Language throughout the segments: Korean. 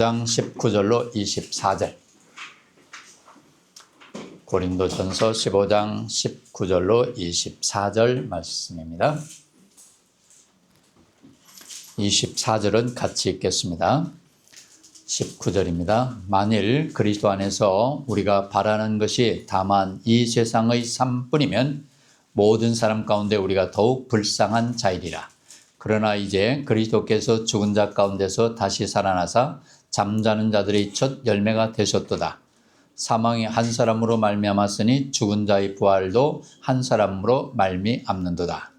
장 19절로 24절. 고린도전서 15장 19절로 24절 말씀입니다. 24절은 같이 읽겠습니다. 19절입니다. 만일 그리스도 안에서 우리가 바라는 것이 다만 이 세상의 삶뿐이면 모든 사람 가운데 우리가 더욱 불쌍한 자이리라. 그러나 이제 그리스도께서 죽은 자 가운데서 다시 살아나사 잠자는 자들의 첫 열매가 되셨도다. 사망이 한 사람으로 말미암았으니 죽은 자의 부활도 한 사람으로 말미암는도다.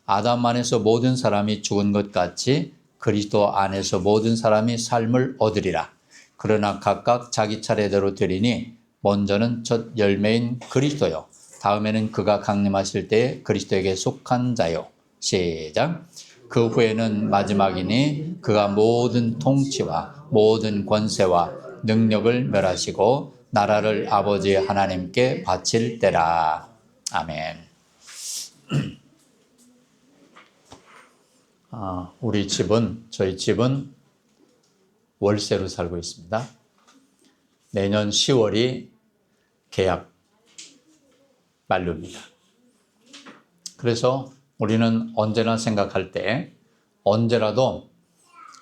아담 안에서 모든 사람이 죽은 것 같이 그리스도 안에서 모든 사람이 삶을 얻으리라. 그러나 각각 자기 차례대로 되리니 먼저는 첫 열매인 그리스도요, 다음에는 그가 강림하실 때에 그리스도에게 속한 자요. 시작. 그 후에는 마지막이니 그가 모든 통치와 모든 권세와 능력을 멸하시고 나라를 아버지 하나님께 바칠 때라. 아멘. 우리 집은, 저희 집은 월세로 살고 있습니다. 내년 10월이 계약 만료입니다. 그래서 우리는 언제나 생각할 때 언제라도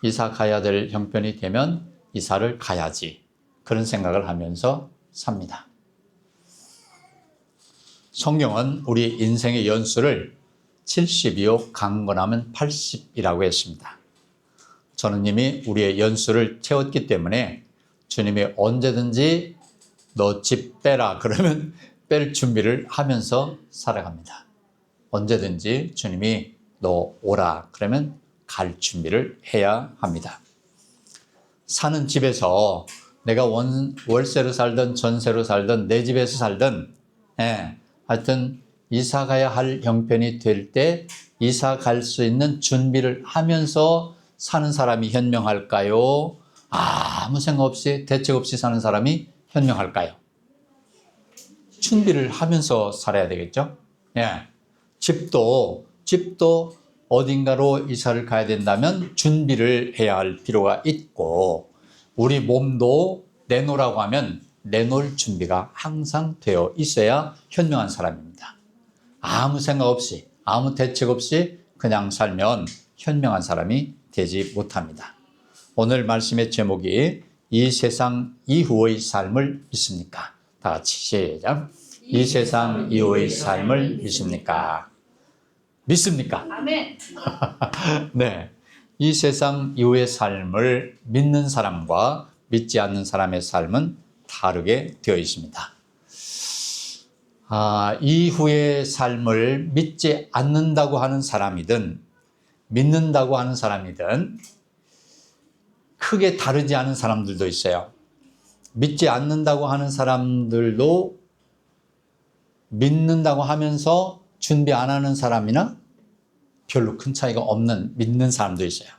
이사 가야 될 형편이 되면 이사를 가야지, 그런 생각을 하면서 삽니다. 성경은 우리 인생의 연수를 70이요 강건하면 80이라고 했습니다. 저는 이미 우리의 연수를 채웠기 때문에 주님이 언제든지 너 집 빼라 그러면 뺄 준비를 하면서 살아갑니다. 언제든지 주님이 너 오라 그러면 갈 준비를 해야 합니다. 사는 집에서 내가 월세로 살든 전세로 살든 내 집에서 살든, 하여튼 이사 가야 할 형편이 될 때 이사 갈 수 있는 준비를 하면서 사는 사람이 현명할까요? 아무 생각 없이 대책 없이 사는 사람이 현명할까요? 준비를 하면서 살아야 되겠죠? 집도 어딘가로 이사를 가야 된다면 준비를 해야 할 필요가 있고, 우리 몸도 내놓으라고 하면 내놓을 준비가 항상 되어 있어야 현명한 사람입니다. 아무 생각 없이, 아무 대책 없이 그냥 살면 현명한 사람이 되지 못합니다. 오늘 말씀의 제목이 이 세상 이후의 삶을 믿습니까? 다 같이 시작. 이 세상 이후의 삶을 믿습니까? 믿습니까? 아멘. 네. 이 세상 이후의 삶을 믿는 사람과 믿지 않는 사람의 삶은 다르게 되어 있습니다. 이후의 삶을 믿지 않는다고 하는 사람이든 믿는다고 하는 사람이든 크게 다르지 않은 사람들도 있어요. 믿지 않는다고 하는 사람들도 믿는다고 하면서 준비 안 하는 사람이나 별로 큰 차이가 없는 믿는 사람도 있어요.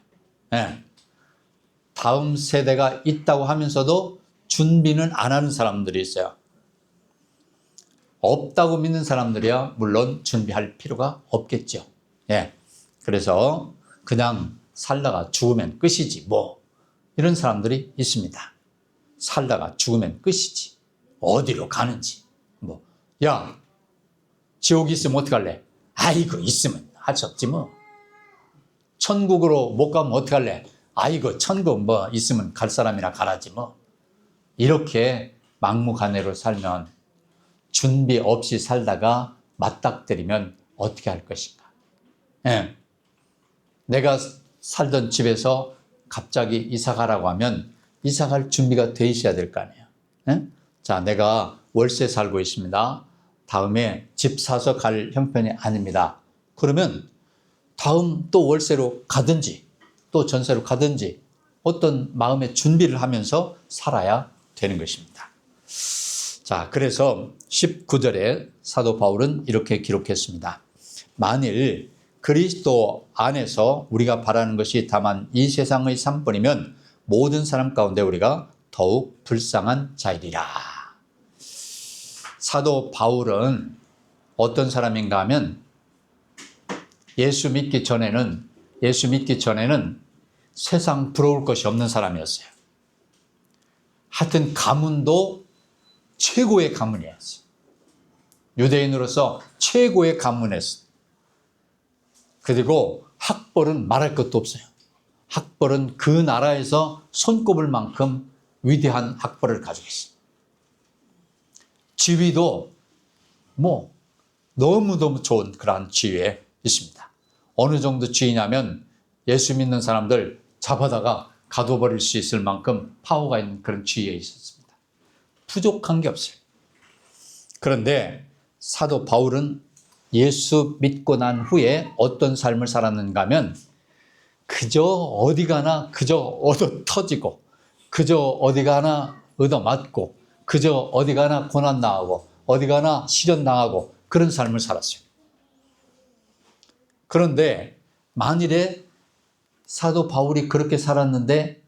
다음 세대가 있다고 하면서도 준비는 안 하는 사람들이 있어요. 없다고 믿는 사람들이야 물론 준비할 필요가 없겠죠. 그래서 그냥 살다가 죽으면 끝이지 뭐, 이런 사람들이 있습니다. 살다가 죽으면 끝이지, 어디로 가는지 뭐, 야 지옥 있으면 어떡할래? 아이고 있으면 할 수 없지 뭐. 천국으로 못 가면 어떡할래? 아이고 천국 뭐 있으면 갈 사람이나 가라지 뭐. 이렇게 막무가내로 살면, 준비 없이 살다가 맞닥뜨리면 어떻게 할 것인가? 내가 살던 집에서 갑자기 이사 가라고 하면 이사 갈 준비가 돼 있어야 될 거 아니에요. 자, 내가 월세 살고 있습니다. 다음에 집 사서 갈 형편이 아닙니다. 그러면 다음 또 월세로 가든지 또 전세로 가든지 어떤 마음의 준비를 하면서 살아야 되는 것입니다. 자, 그래서 19절에 사도 바울은 이렇게 기록했습니다. 만일 그리스도 안에서 우리가 바라는 것이 다만 이 세상의 삶뿐이면 모든 사람 가운데 우리가 더욱 불쌍한 자이리라. 사도 바울은 어떤 사람인가 하면 예수 믿기 전에는 세상 부러울 것이 없는 사람이었어요. 하여튼 가문도 최고의 가문이었어요. 유대인으로서 최고의 가문이었어요. 그리고 학벌은 말할 것도 없어요. 학벌은 그 나라에서 손꼽을 만큼 위대한 학벌을 가지고 있어요. 지위도 뭐 너무너무 좋은 그러한 지위에 있습니다. 어느 정도 지위냐면 예수 믿는 사람들 잡아다가 가둬버릴 수 있을 만큼 파워가 있는 그런 지위에 있었습니다. 부족한 게 없어요. 그런데 사도 바울은 예수 믿고 난 후에 어떤 삶을 살았는가 하면 그저 어디 가나 그저 얻어 터지고 그저 어디 가나 얻어 맞고 그저 어디 가나 고난 당하고 어디 가나 시련 당하고 그런 삶을 살았어요. 그런데 만일에 사도 바울이 그렇게 살았는데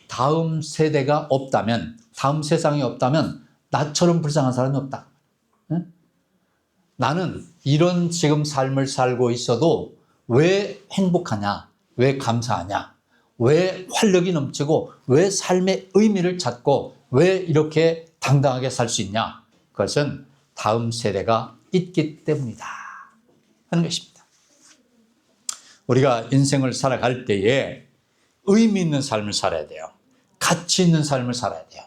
다음 세대가 없다면, 다음 세상이 없다면 나처럼 불쌍한 사람이 없다. 응? 나는 이런 지금 삶을 살고 있어도 왜 행복하냐? 왜 감사하냐? 왜 활력이 넘치고 왜 삶의 의미를 찾고 왜 이렇게 당당하게 살 수 있냐? 그것은 다음 세대가 있기 때문이다 하는 것입니다. 우리가 인생을 살아갈 때에 의미 있는 삶을 살아야 돼요. 가치 있는 삶을 살아야 돼요.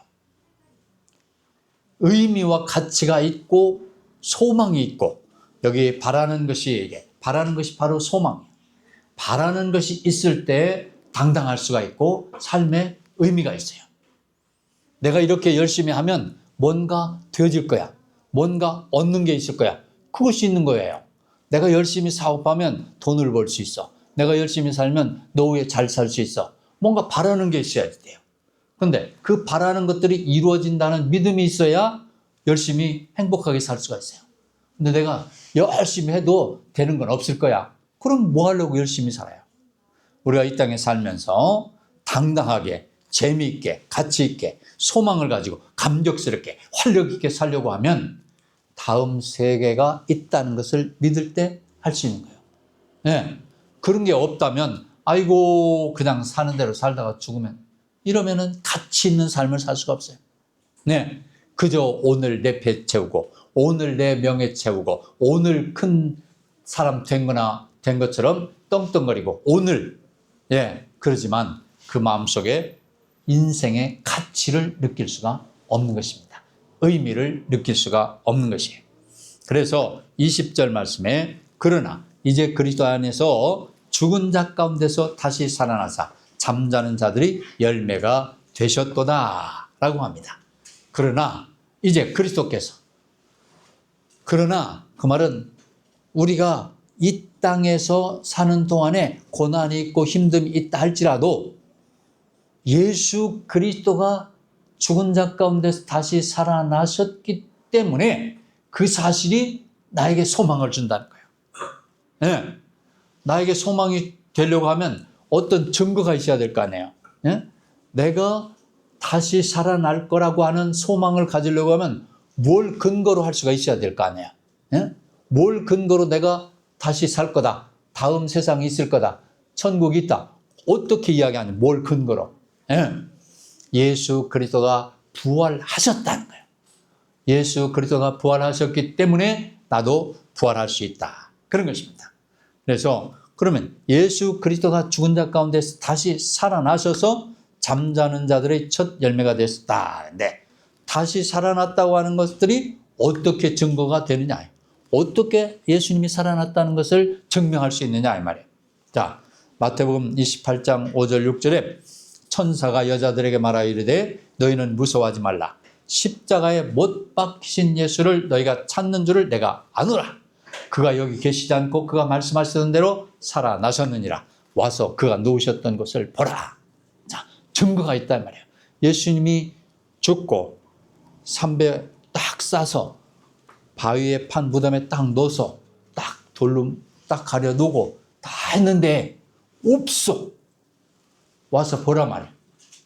의미와 가치가 있고 소망이 있고 여기 바라는 것이 바로 소망이에요. 바라는 것이 있을 때 당당할 수가 있고 삶에 의미가 있어요. 내가 이렇게 열심히 하면 뭔가 되어질 거야. 뭔가 얻는 게 있을 거야. 그것이 있는 거예요. 내가 열심히 사업하면 돈을 벌 수 있어. 내가 열심히 살면 노후에 잘 살 수 있어. 뭔가 바라는 게 있어야 돼요. 그런데 그 바라는 것들이 이루어진다는 믿음이 있어야 열심히 행복하게 살 수가 있어요. 근데 내가 열심히 해도 되는 건 없을 거야. 그럼 뭐 하려고 열심히 살아요? 우리가 이 땅에 살면서 당당하게, 재미있게, 가치 있게, 소망을 가지고 감격스럽게, 활력 있게 살려고 하면 다음 세계가 있다는 것을 믿을 때 할 수 있는 거예요. 네. 그런 게 없다면 아이고 그냥 사는 대로 살다가 죽으면 이러면은 가치 있는 삶을 살 수가 없어요. 네. 그저 오늘 내 배 채우고 오늘 내 명예 채우고 오늘 큰 사람 된 것처럼 떵떵거리고 오늘 그러지만 그 마음속에 인생의 가치를 느낄 수가 없는 것입니다. 의미를 느낄 수가 없는 것이에요. 그래서 20절 말씀에 그러나 이제 그리스도 안에서 죽은 자 가운데서 다시 살아나사 잠자는 자들이 열매가 되셨도다 라고 합니다. 그러나 이제 그리스도께서 그러나 그 말은 우리가 이 땅에서 사는 동안에 고난이 있고 힘듦이 있다 할지라도 예수 그리스도가 죽은 자 가운데서 다시 살아나셨기 때문에 그 사실이 나에게 소망을 준다는 거예요. 네. 나에게 소망이 되려고 하면 어떤 증거가 있어야 될 거 아니에요. 네? 내가 다시 살아날 거라고 하는 소망을 가지려고 하면 뭘 근거로 할 수가 있어야 될 거 아니에요. 네? 뭘 근거로 내가 다시 살 거다. 다음 세상이 있을 거다. 천국이 있다. 어떻게 이야기하냐. 뭘 근거로. 네? 예수 그리스도가 부활하셨다는 거예요. 예수 그리스도가 부활하셨기 때문에 나도 부활할 수 있다. 그런 것입니다. 그래서 그러면 예수 그리스도가 죽은 자 가운데서 다시 살아나셔서 잠자는 자들의 첫 열매가 됐다. 네. 다시 살아났다고 하는 것들이 어떻게 증거가 되느냐. 어떻게 예수님이 살아났다는 것을 증명할 수 있느냐 이 말이에요. 자, 마태복음 28장 5절 6절에 천사가 여자들에게 말하여 이르되 너희는 무서워하지 말라. 십자가에 못 박히신 예수를 너희가 찾는 줄을 내가 아노라. 그가 여기 계시지 않고 그가 말씀하시던 대로 살아나셨느니라. 와서 그가 누우셨던 것을 보라. 자, 증거가 있단 말이에요. 예수님이 죽고 삼배 딱 싸서 바위에 판 무덤에 딱 넣어서 딱 돌로 딱 가려 놓고 다 했는데 없어. 와서 보라 말이에요.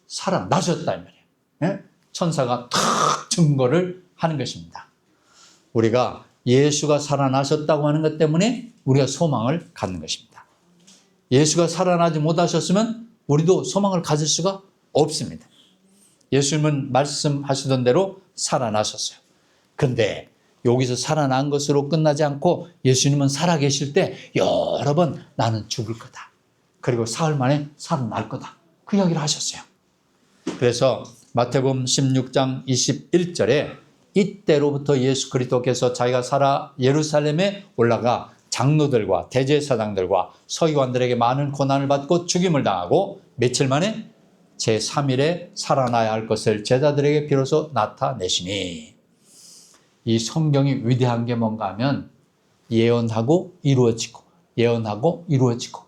살아나셨다 이 말이에요. 예? 천사가 탁 증거를 하는 것입니다. 우리가 예수가 살아나셨다고 하는 것 때문에 우리가 소망을 갖는 것입니다. 예수가 살아나지 못하셨으면 우리도 소망을 가질 수가 없습니다. 예수님은 말씀하시던 대로 살아나셨어요. 그런데 여기서 살아난 것으로 끝나지 않고 예수님은 살아계실 때 여러 번 나는 죽을 거다. 그리고 사흘 만에 살아날 거다. 그 이야기를 하셨어요. 그래서 마태복음 16장 21절에 이때로부터 예수 그리스도께서 자기가 살아 예루살렘에 올라가 장로들과 대제사장들과 서기관들에게 많은 고난을 받고 죽임을 당하고 며칠 만에 제3일에 살아나야 할 것을 제자들에게 비로소 나타내시니, 이 성경이 위대한 게 뭔가 하면 예언하고 이루어지고 예언하고 이루어지고,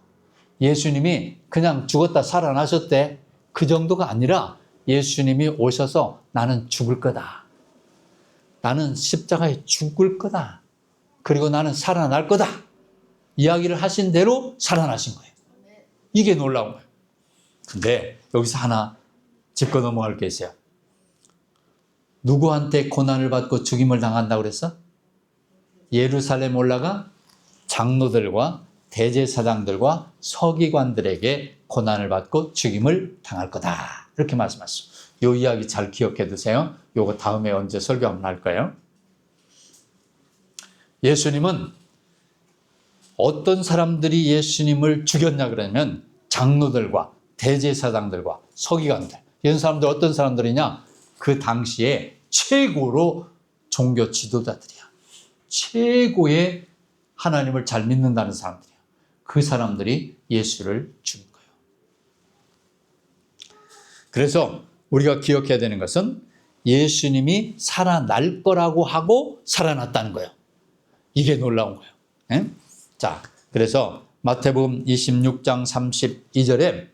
예수님이 그냥 죽었다 살아나셨대 그 정도가 아니라 예수님이 오셔서 나는 죽을 거다, 나는 십자가에 죽을 거다, 그리고 나는 살아날 거다 이야기를 하신 대로 살아나신 거예요. 이게 놀라운 거예요. 근데 여기서 하나 짚고 넘어갈 게 있어요. 누구한테 고난을 받고 죽임을 당한다고 그랬어? 예루살렘 올라가 장로들과 대제사장들과 서기관들에게 고난을 받고 죽임을 당할 거다, 이렇게 말씀하셨어요. 이 이야기 잘 기억해 두세요. 요거 다음에 언제 설교 한번 할 거예요. 예수님은 어떤 사람들이 예수님을 죽였냐 그러면 장로들과 대제사장들과 서기관들, 이런 사람들 어떤 사람들이냐? 그 당시에 최고로 종교 지도자들이야. 최고의 하나님을 잘 믿는다는 사람들이야. 그 사람들이 예수를 죽인 거예요. 그래서 우리가 기억해야 되는 것은 예수님이 살아날 거라고 하고 살아났다는 거예요. 이게 놀라운 거예요. 네? 자, 그래서 마태복음 26장 32절에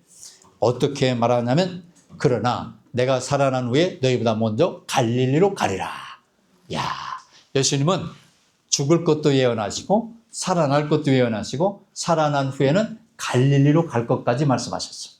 어떻게 말하냐면, 그러나 내가 살아난 후에 너희보다 먼저 갈릴리로 가리라. 야, 예수님은 죽을 것도 예언하시고 살아날 것도 예언하시고 살아난 후에는 갈릴리로 갈 것까지 말씀하셨어요.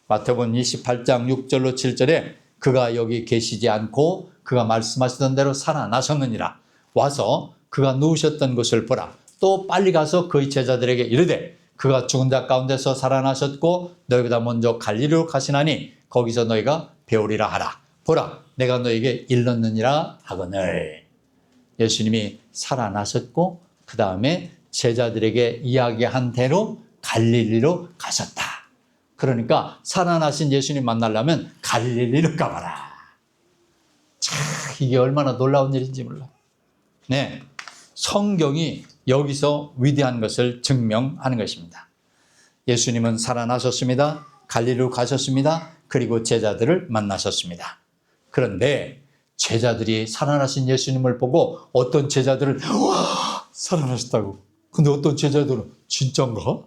마태복음 28장 6절로 7절에 그가 여기 계시지 않고 그가 말씀하시던 대로 살아나셨느니라. 와서 그가 누우셨던 곳을 보라. 또 빨리 가서 그의 제자들에게 이르되 그가 죽은 자 가운데서 살아나셨고 너희보다 먼저 갈릴리로 가시나니 거기서 너희가 배우리라 하라. 보라, 내가 너에게 일렀느니라 하거늘. 예수님이 살아나셨고 그 다음에 제자들에게 이야기한 대로 갈릴리로 가셨다. 그러니까 살아나신 예수님 만나려면 갈릴리로 가봐라. 참, 이게 얼마나 놀라운 일인지 몰라. 네, 성경이 여기서 위대한 것을 증명하는 것입니다. 예수님은 살아나셨습니다. 갈릴리로 가셨습니다. 그리고 제자들을 만나셨습니다. 그런데 제자들이 살아나신 예수님을 보고 어떤 제자들은 와, 살아나셨다고. 근데 어떤 제자들은 진짜인가?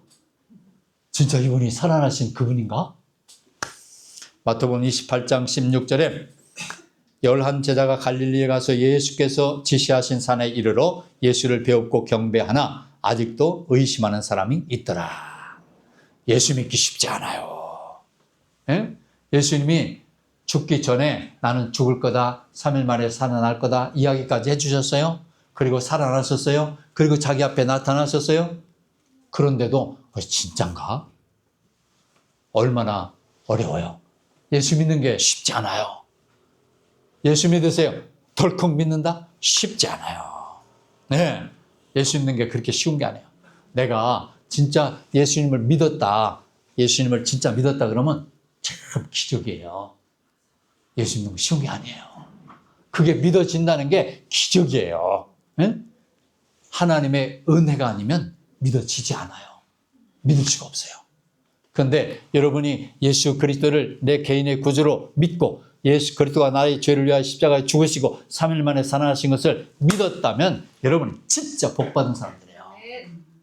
진짜 이분이 살아나신 그분인가? 마태복음 28장 16절에 11 제자가 갈릴리에 가서 예수께서 지시하신 산에 이르러 예수를 배웁고 경배하나 아직도 의심하는 사람이 있더라. 예수 믿기 쉽지 않아요. 예? 예수님이 죽기 전에 나는 죽을 거다, 3일 만에 살아날 거다 이야기까지 해주셨어요. 그리고 살아나셨어요. 그리고 자기 앞에 나타나셨어요. 그런데도 진짠가? 얼마나 어려워요. 예수 믿는 게 쉽지 않아요. 예수 믿으세요. 덜컥 믿는다? 쉽지 않아요. 네, 예수 믿는 게 그렇게 쉬운 게 아니에요. 내가 진짜 예수님을 믿었다, 예수님을 진짜 믿었다 그러면 참 기적이에요. 예수 믿는 거 쉬운 게 아니에요. 그게 믿어진다는 게 기적이에요. 네? 하나님의 은혜가 아니면 믿어지지 않아요. 믿을 수가 없어요. 그런데 여러분이 예수 그리스도를 내 개인의 구주로 믿고 예수 그리스도가 나의 죄를 위하여 십자가에 죽으시고 3일 만에 살아나신 것을 믿었다면 여러분 진짜 복받은 사람들이에요.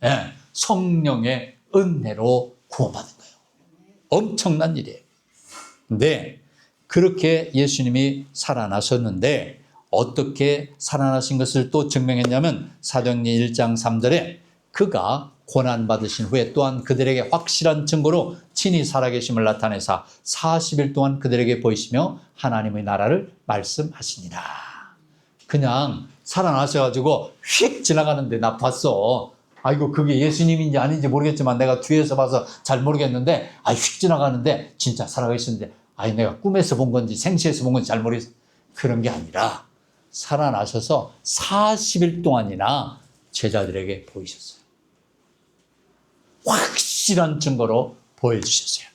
네, 성령의 은혜로 구원받은 거예요. 엄청난 일이에요. 근데 그렇게 예수님이 살아나셨는데 어떻게 살아나신 것을 또 증명했냐면 사도행전 1장 3절에 그가 고난받으신 후에 또한 그들에게 확실한 증거로 친히 살아계심을 나타내사 40일 동안 그들에게 보이시며 하나님의 나라를 말씀하시니라. 그냥 살아나셔가지고 휙 지나가는데 나 봤어. 아이고 그게 예수님인지 아닌지 모르겠지만 내가 뒤에서 봐서 잘 모르겠는데 휙 지나가는데 진짜 살아계시는데 아니 내가 꿈에서 본 건지 생시에서 본 건지 잘 모르겠어. 그런 게 아니라 살아나셔서 40일 동안이나 제자들에게 보이셨어요. 확실한 증거로 보여주셨어요.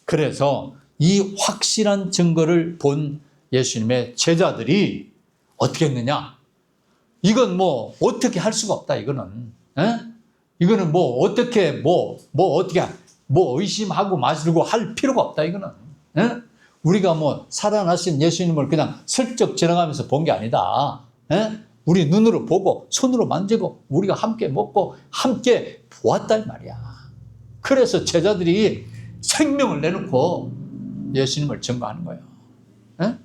그래서 이 확실한 증거를 본 예수님의 제자들이 어떻게 했느냐? 이건 뭐 어떻게 할 수가 없다. 이거는 이거는 뭐 어떻게 어떻게 의심하고 마시고 할 필요가 없다. 이거는 우리가 뭐 살아나신 예수님을 그냥 슬쩍 지나가면서 본 게 아니다. 우리 눈으로 보고 손으로 만지고 우리가 함께 먹고 함께 보았다 이 말이야. 그래서 제자들이 생명을 내놓고 예수님을 증거하는 거예요.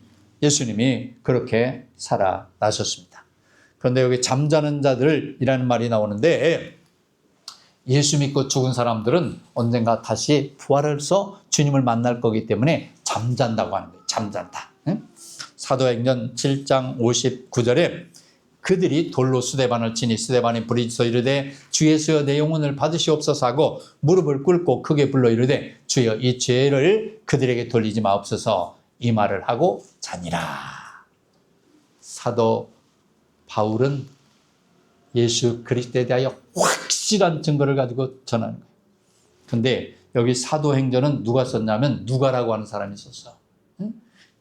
예수님이 그렇게 살아나셨습니다. 그런데 여기 잠자는 자들이라는 말이 나오는데 예수 믿고 죽은 사람들은 언젠가 다시 부활해서 주님을 만날 거기 때문에 잠잔다고 하는 거예요. 잠잔다. 사도행전 7장 59절에 그들이 돌로 스데반을 치니 스데반이 부르짖어 이르되 주 예수여 내 영혼을 받으시옵소서 하고 무릎을 꿇고 크게 불러 이르되 주여 이 죄를 그들에게 돌리지 마옵소서 이 말을 하고 자니라. 사도 바울은 예수 그리스도에 대하여 확실한 증거를 가지고 전하는 거예요. 근데 여기 사도행전은 누가 썼냐면 누가라고 하는 사람이 썼어.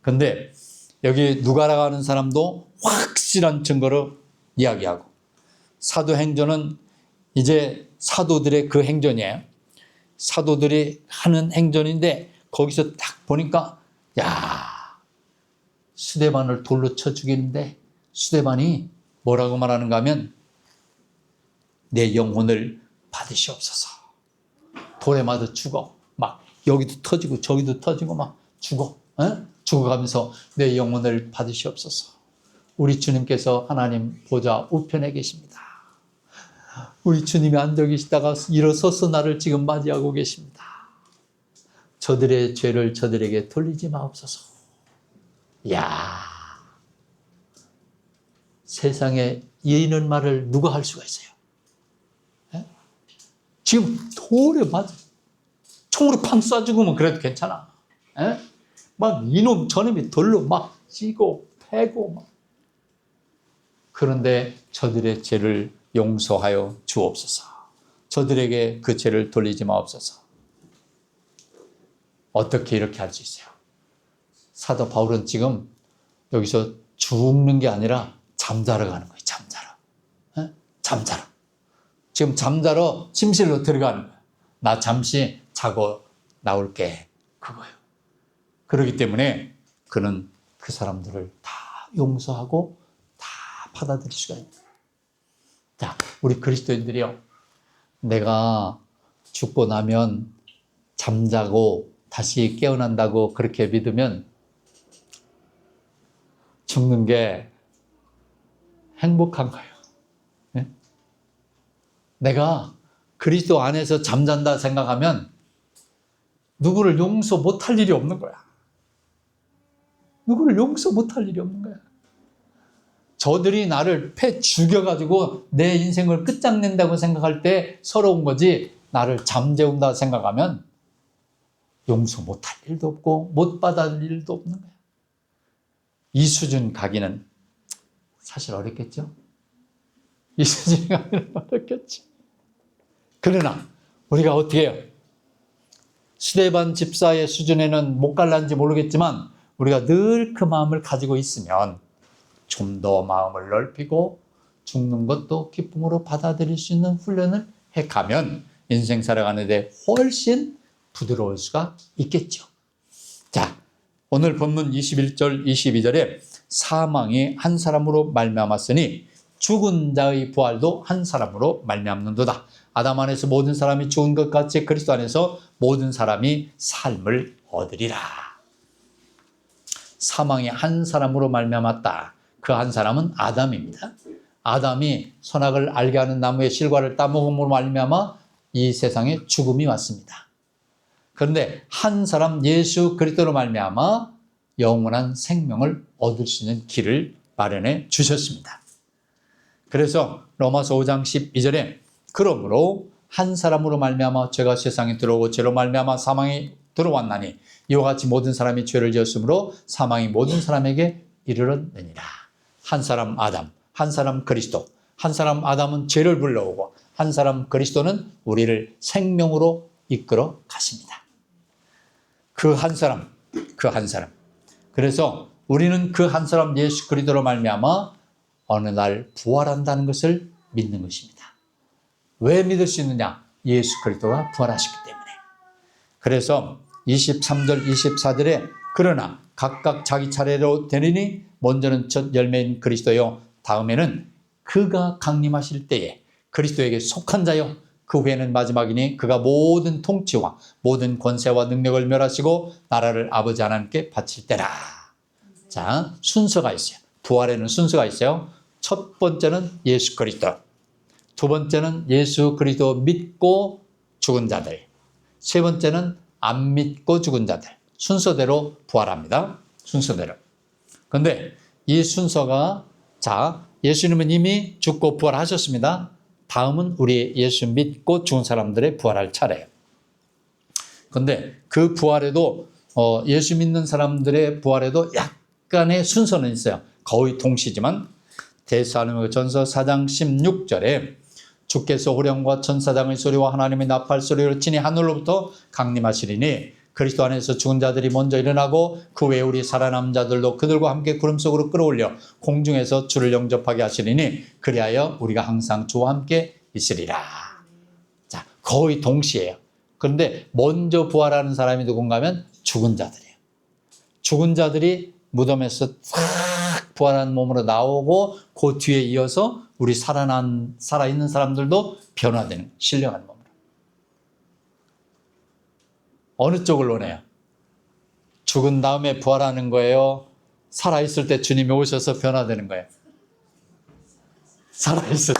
근데 여기 누가라고 하는 사람도 확실한 증거로 이야기하고 사도행전은 이제 사도들의 그 행전이에요. 사도들이 하는 행전인데 거기서 딱 보니까 스데반을 돌로 쳐 죽이는데 스데반이 뭐라고 말하는가 하면 내 영혼을 받으시옵소서. 돌에 맞아 죽어. 막 여기도 터지고 저기도 터지고 막 죽어. 죽어가면서 내 영혼을 받으시옵소서. 우리 주님께서 하나님 보좌 우편에 계십니다. 우리 주님이 앉아 계시다가 일어서서 나를 지금 맞이하고 계십니다. 저들의 죄를 저들에게 돌리지 마옵소서. 세상에 이런 말을 누가 할 수가 있어요? 지금 돌에 맞아 총으로 팡 쏴 죽으면 그래도 괜찮아. 막 이놈 저놈이 돌로 막 찌고 패고 막. 그런데 저들의 죄를 용서하여 주옵소서. 저들에게 그 죄를 돌리지 마옵소서. 어떻게 이렇게 할 수 있어요? 사도 바울은 지금 여기서 죽는 게 아니라 잠자러 가는 거예요. 잠자러. 잠자러. 지금 잠자러 침실로 들어가는 거예요. 나 잠시 자고 나올게. 그거예요. 그렇기 때문에 그는 그 사람들을 다 용서하고 다 받아들일 수가 있는 거예요. 자, 우리 그리스도인들이요. 내가 죽고 나면 잠자고 다시 깨어난다고 그렇게 믿으면 죽는 게 행복한 거예요. 내가 그리스도 안에서 잠잔다 생각하면 누구를 용서 못할 일이 없는 거야. 누구를 용서 못할 일이 없는 거야. 저들이 나를 패 죽여가지고 내 인생을 끝장낸다고 생각할 때 서러운 거지 나를 잠재운다 생각하면 용서 못할 일도 없고 못 받아들일 일도 없는 거야. 이 수준 가기는 사실 어렵겠죠? 이 수준 가기는 어렵겠지. 그러나 우리가 어떻게 해요? 스데반 집사의 수준에는 못 갈란지 모르겠지만 우리가 늘 그 마음을 가지고 있으면 좀 더 마음을 넓히고 죽는 것도 기쁨으로 받아들일 수 있는 훈련을 해가면 인생 살아가는 데 훨씬 부드러울 수가 있겠죠. 자, 오늘 본문 21절 22절에 사망이 한 사람으로 말미암았으니 죽은 자의 부활도 한 사람으로 말미암는도다. 아담 안에서 모든 사람이 죽은 것 같이 그리스도 안에서 모든 사람이 삶을 얻으리라. 사망이 한 사람으로 말미암았다. 그 한 사람은 아담입니다. 아담이 선악을 알게 하는 나무의 실과를 따먹음으로 말미암아 이 세상에 죽음이 왔습니다. 그런데 한 사람 예수 그리스도로 말미암아 영원한 생명을 얻을 수 있는 길을 마련해 주셨습니다. 그래서 로마서 5장 12절에 그러므로 한 사람으로 말미암아 죄가 세상에 들어오고 죄로 말미암아 사망이 들어왔나니 이와 같이 모든 사람이 죄를 지었으므로 사망이 모든 사람에게 이르렀느니라. 한 사람 아담, 한 사람 그리스도. 한 사람 아담은 죄를 불러오고 한 사람 그리스도는 우리를 생명으로 이끌어 가십니다. 그 한 사람, 그 한 사람. 그래서 우리는 그 한 사람 예수 그리스도로 말미암아 어느 날 부활한다는 것을 믿는 것입니다. 왜 믿을 수 있느냐? 예수 그리스도가 부활하셨기 때문에. 그래서 23절, 24절에 그러나 각각 자기 차례로 되리니 먼저는 첫 열매인 그리스도요, 다음에는 그가 강림하실 때에 그리스도에게 속한 자요, 그 후에는 마지막이니 그가 모든 통치와 모든 권세와 능력을 멸하시고 나라를 아버지 하나님께 바칠 때라. 자, 순서가 있어요. 부활에는 순서가 있어요. 첫 번째는 예수 그리스도, 두 번째는 예수 그리스도 믿고 죽은 자들, 세 번째는 안 믿고 죽은 자들. 순서대로 부활합니다. 순서대로. 그런데 이 순서가, 자, 예수님은 이미 죽고 부활하셨습니다. 다음은 우리 예수 믿고 죽은 사람들의 부활할 차례예요. 그런데 그 부활에도 예수 믿는 사람들의 부활에도 약간의 순서는 있어요. 거의 동시지만 데살로니가전서 4장 16절에 주께서 호령과 천사장의 소리와 하나님의 나팔 소리로 친히 하늘로부터 강림하시리니 그리스도 안에서 죽은 자들이 먼저 일어나고 그 외에 우리 살아남은 자들도 그들과 함께 구름 속으로 끌어올려 공중에서 주를 영접하게 하시리니 그리하여 우리가 항상 주와 함께 있으리라. 자, 거의 동시에요. 그런데 먼저 부활하는 사람이 누군가 하면 죽은 자들이에요. 죽은 자들이 무덤에서 싹 부활한 몸으로 나오고 그 뒤에 이어서 우리 살아있는 사람들도 변화되는, 신령한 몸으로. 어느 쪽을 원해요? 죽은 다음에 부활하는 거예요? 살아있을 때 주님이 오셔서 변화되는 거예요? 살아있을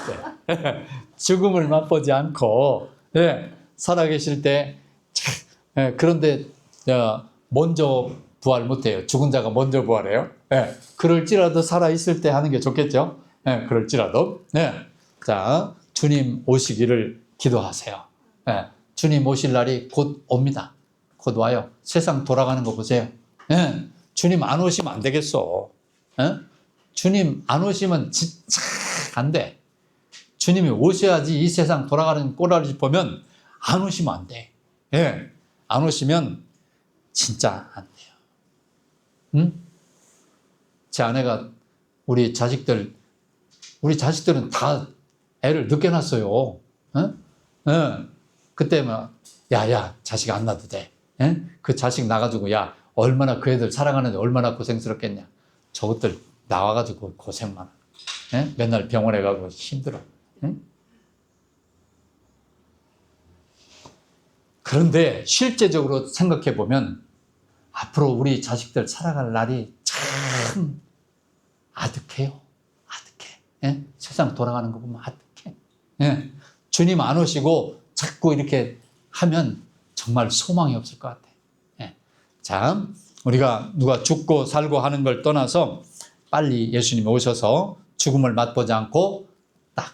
때. 죽음을 맛보지 않고, 살아계실 때, 그런데 먼저 부활 못해요. 죽은 자가 먼저 부활해요. 그럴지라도 살아있을 때 하는 게 좋겠죠? 그럴지라도. 자, 주님 오시기를 기도하세요. 주님 오실 날이 곧 옵니다. 곧 와요. 세상 돌아가는 거 보세요. 주님 안 오시면 안 되겠어. 주님 안 오시면 진짜 안 돼. 주님이 오셔야지 이 세상 돌아가는 꼴을 보면 안 오시면 안 돼. 안 오시면 진짜 안 돼요. 제 아내가 우리 자식들은 다 애를 늦게 낳았어요. 그때 막, 야, 자식 안 낳아도 돼. 그 자식 낳아가지고, 야, 얼마나 그 애들 사랑하는데 얼마나 고생스럽겠냐. 저것들 나와가지고 고생만. 맨날 병원에 가고 힘들어. 그런데 실제적으로 생각해 보면 앞으로 우리 자식들 살아갈 날이 참 아득해요. 아득해. 세상 돌아가는 거 보면 아득해. 주님 안 오시고 자꾸 이렇게 하면 정말 소망이 없을 것 같아. 자, 우리가 누가 죽고 살고 하는 걸 떠나서 빨리 예수님이 오셔서 죽음을 맛보지 않고 딱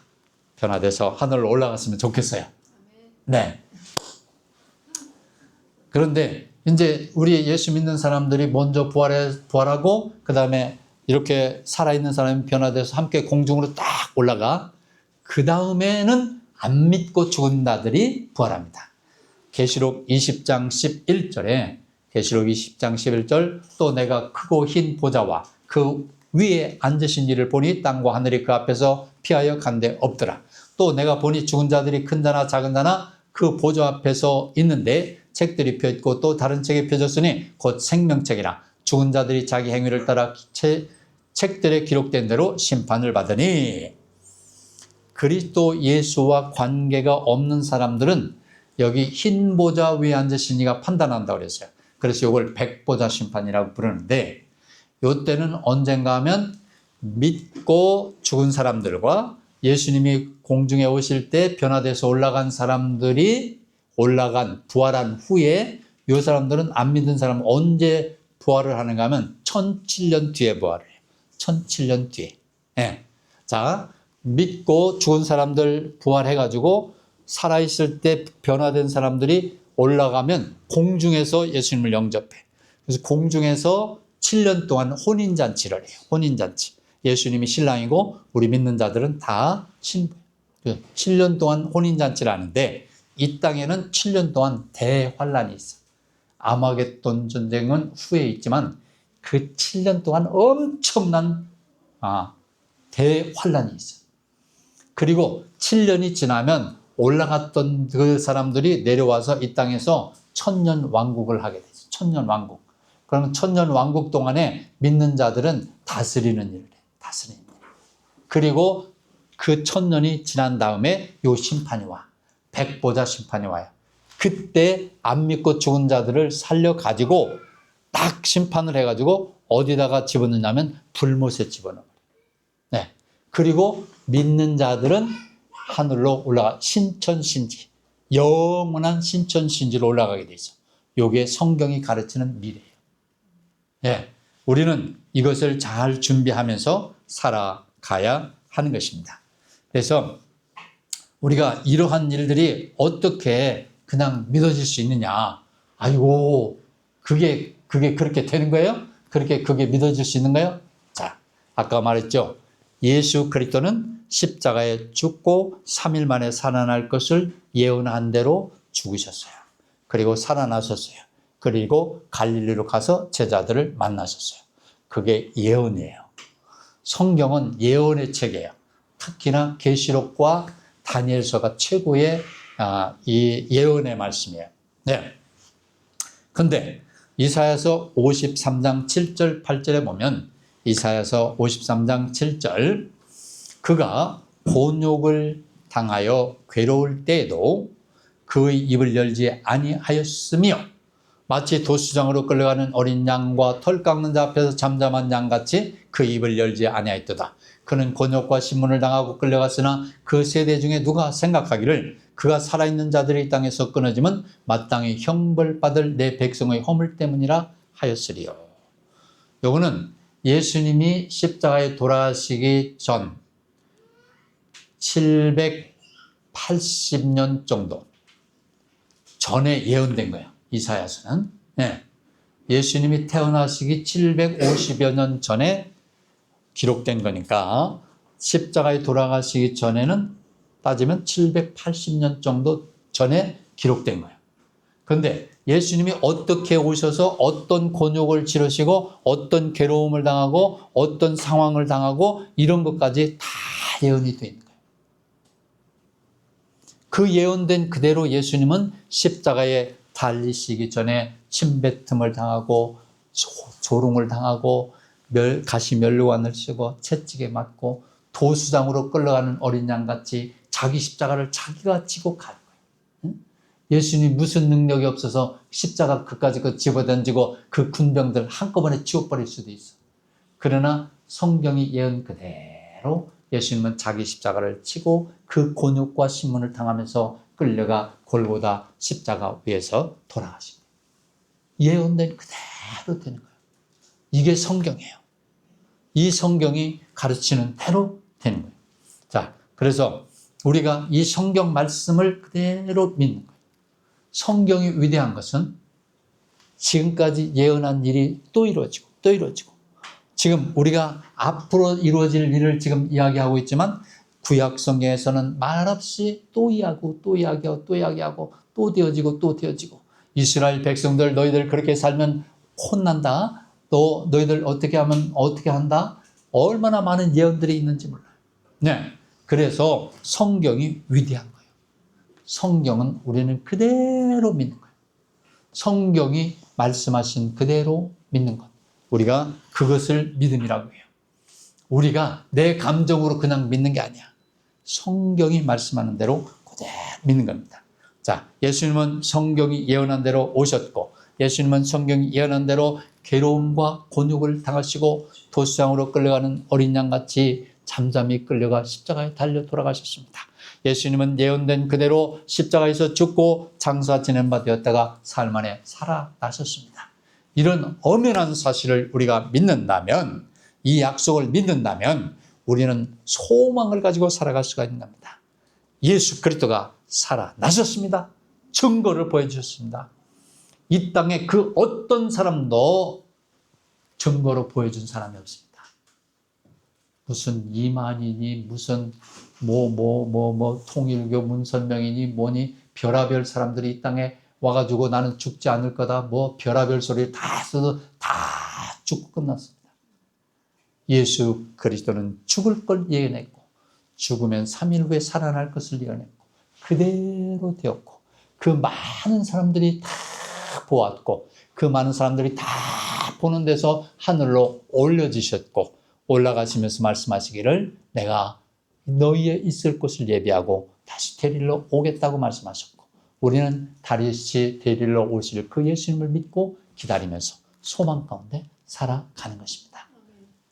변화돼서 하늘로 올라갔으면 좋겠어요. 네. 그런데 이제 우리 예수 믿는 사람들이 먼저 부활하고 그 다음에 이렇게 살아있는 사람이 변화돼서 함께 공중으로 딱 올라가. 그 다음에는 안 믿고 죽은 자들이 부활합니다. 계시록 20장 11절에 계시록 20장 11절 또 내가 크고 흰 보좌와 그 위에 앉으신 이를 보니 땅과 하늘이 그 앞에서 피하여 간데 없더라. 또 내가 보니 죽은 자들이 큰 자나 작은 자나 그 보좌 앞에서 있는데 책들이 펴있고 또 다른 책이 펴졌으니 곧 생명책이라 죽은 자들이 자기 행위를 따라 책들에 기록된 대로 심판을 받으니. 그리스도 예수와 관계가 없는 사람들은 여기 흰 보좌 위에 앉으신 이가 판단한다고 그랬어요. 그래서 이걸 백보자 심판이라고 부르는데, 이때는 언젠가 하면 믿고 죽은 사람들과 예수님이 공중에 오실 때 변화돼서 올라간 사람들이 부활한 후에 이 사람들은 안 믿는 사람은 언제 부활을 하는가 하면 1007년 뒤에 부활을 해요. 1007년 뒤에. 자, 믿고 죽은 사람들 부활해가지고 살아있을 때 변화된 사람들이 올라가면 공중에서 예수님을 영접해. 그래서 공중에서 7년 동안 혼인잔치를 해요. 혼인잔치. 예수님이 신랑이고 우리 믿는 자들은 다 신부예요. 7년 동안 혼인잔치를 하는데 이 땅에는 7년 동안 대환란이 있어요. 아마겟돈 전쟁은 후에 있지만 그 7년 동안 엄청난 대환란이 있어요. 그리고 7년이 지나면 올라갔던 그 사람들이 내려와서 이 땅에서 천년 왕국을 하게 되죠. 천년 왕국. 그러면 천년 왕국 동안에 믿는 자들은 다스리는 일을 해요. 다스리는 일. 그리고 그 천년이 지난 다음에 요 심판이 와. 백보자 심판이 와요. 그때 안 믿고 죽은 자들을 살려가지고 딱 심판을 해가지고 어디다가 집어넣냐면 불못에 집어넣어요. 네. 그리고 믿는 자들은 하늘로 올라가 신천신지, 영원한 신천신지로 올라가게 돼 있어. 요게 성경이 가르치는 미래예요. 네. 우리는 이것을 잘 준비하면서 살아가야 하는 것입니다. 그래서 우리가 이러한 일들이 어떻게 그냥 믿어질 수 있느냐. 아이고, 그게 그렇게 되는 거예요? 그게 믿어질 수 있는 거예요? 자, 아까 말했죠. 예수 그리스도는 십자가에 죽고 3일 만에 살아날 것을 예언한 대로 죽으셨어요. 그리고 살아나셨어요. 그리고 갈릴리로 가서 제자들을 만나셨어요. 그게 예언이에요. 성경은 예언의 책이에요. 특히나 계시록과 다니엘서가 최고의 이 예언의 말씀이에요. 네. 근데 이사야서 53장 7절 8절에 보면 이사야서 53장 7절 그가 곤욕을 당하여 괴로울 때에도 그의 입을 열지 아니하였으며 마치 도수장으로 끌려가는 어린 양과 털 깎는 자 앞에서 잠잠한 양같이 그 입을 열지 아니하였도다. 그는 곤욕과 신문을 당하고 끌려갔으나 그 세대 중에 누가 생각하기를 그가 살아있는 자들이 이 땅에서 끊어지면 마땅히 형벌받을 내 백성의 허물 때문이라 하였으리요. 요거는 예수님이 십자가에 돌아가시기 전 780년 정도 전에 예언된 거예요. 이사야서는. 네. 예수님이 태어나시기 750여 년 전에 기록된 거니까 십자가에 돌아가시기 전에는 따지면 780년 정도 전에 기록된 거예요. 그런데 예수님이 어떻게 오셔서 어떤 곤욕을 치르시고 어떤 괴로움을 당하고 어떤 상황을 당하고 이런 것까지 다 예언이 되어 있는 거예요. 그 예언된 그대로 예수님은 십자가에 달리시기 전에 침뱉음을 당하고 조롱을 당하고 가시면류관을 쓰고 채찍에 맞고 도수장으로 끌려가는 어린 양같이 자기 십자가를 자기가 지고 가는 거예요. 예수님이 무슨 능력이 없어서 십자가 그까지 집어던지고 그 군병들 한꺼번에 치워버릴 수도 있어. 그러나 성경이 예언 그대로 예수님은 자기 십자가를 치고 그 곤욕과 신문을 당하면서 끌려가 골고다 십자가 위에서 돌아가십니다. 예언된 그대로 되는 거예요. 이게 성경이에요. 이 성경이 가르치는 대로 되는 거예요. 자, 그래서 우리가 이 성경 말씀을 그대로 믿는 거예요. 성경이 위대한 것은 지금까지 예언한 일이 또 이루어지고 또 이루어지고 지금 우리가 앞으로 이루어질 일을 지금 이야기하고 있지만 구약 성경에서는 말없이 또 이야기하고 또 이야기하고 또 이야기하고 또 되어지고 또 되어지고 이스라엘 백성들 너희들 그렇게 살면 혼난다. 또 너희들 어떻게 하면 어떻게 한다. 얼마나 많은 예언들이 있는지 몰라요. 네, 그래서 성경이 위대한 거예요. 성경은 우리는 그대로 믿는 거예요. 성경이 말씀하신 그대로 믿는 것. 우리가 그것을 믿음이라고 해요. 우리가 내 감정으로 그냥 믿는 게 아니야. 성경이 말씀하는 대로 그대로 믿는 겁니다. 자, 예수님은 성경이 예언한 대로 오셨고 예수님은 성경이 예언한 대로 괴로움과 곤욕을 당하시고 도수장으로 끌려가는 어린 양같이 잠잠히 끌려가 십자가에 달려 돌아가셨습니다. 예수님은 예언된 그대로 십자가에서 죽고 장사 지낸 바 되었다가 사흘 만에 살아나셨습니다. 이런 엄연한 사실을 우리가 믿는다면, 이 약속을 믿는다면 우리는 소망을 가지고 살아갈 수가 있는 겁니다. 예수 그리스도가 살아나셨습니다. 증거를 보여주셨습니다. 이 땅에 그 어떤 사람도 증거로 보여준 사람이 없습니다. 무슨 이만희니 무슨 통일교 문선명이니 뭐니 별하별 사람들이 이 땅에 와가지고 나는 죽지 않을 거다 별하별 소리 다 써서 다 죽고 끝났습니다. 예수 그리스도는 죽을 걸 예언했고 죽으면 3일 후에 살아날 것을 예언했고 그대로 되었고 그 많은 사람들이 다 보았고 그 많은 사람들이 다 보는 데서 하늘로 올려지셨고 올라가시면서 말씀하시기를 내가 너희에 있을 곳을 예비하고 다시 데리러 오겠다고 말씀하셨고 우리는 다시 데리러 오실 그 예수님을 믿고 기다리면서 소망 가운데 살아가는 것입니다.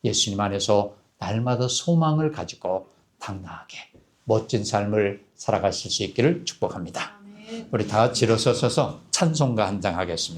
예수님 안에서 날마다 소망을 가지고 당당하게 멋진 삶을 살아가실 수 있기를 축복합니다. 우리 다 같이 일어서서 찬송가 한 장 하겠습니다.